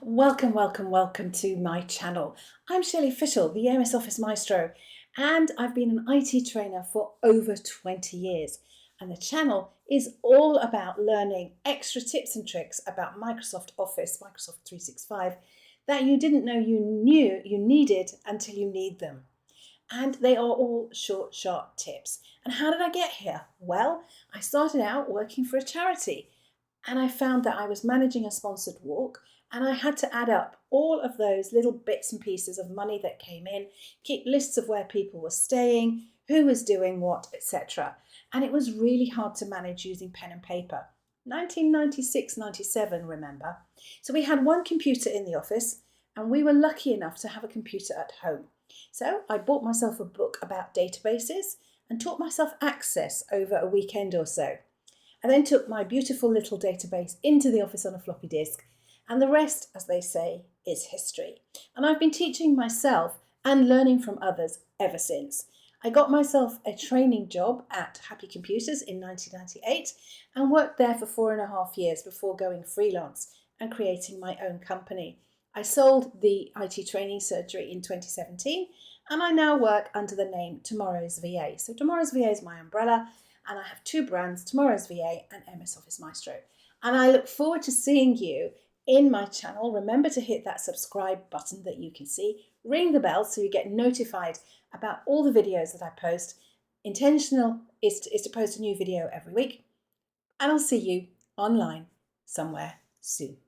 Welcome, welcome, welcome to my channel. I'm Shelley Fishel, the MS Office Maestro, and I've been an IT trainer for over 20 years. And the channel is all about learning extra tips and tricks about Microsoft Office, Microsoft 365, that you didn't know you needed until you need them. And they are all short, sharp tips. And how did I get here? Well, I started out working for a charity and I found that I was managing a sponsored walk and I had to add up all of those little bits and pieces of money that came in, keep lists of where people were staying, who was doing what, etc. And it was really hard to manage using pen and paper. 1996-97, remember? So we had one computer in the office and we were lucky enough to have a computer at home. So I bought myself a book about databases and taught myself Access over a weekend or so. I then took my beautiful little database into the office on a floppy disk, and the rest, as they say, is history. And I've been teaching myself and learning from others ever since. I got myself a training job at Happy Computers in 1998 and worked there for 4.5 years before going freelance and creating my own company. I sold the IT training surgery in 2017 and I now work under the name Tomorrow's VA. So Tomorrow's VA is my umbrella, and I have two brands, Tomorrow's VA and MS Office Maestro. And I look forward to seeing you in my channel. Remember to hit that subscribe button that you can see. Ring the bell so you get notified about all the videos that I post. Intentional is to post a new video every week. And I'll see you online somewhere soon.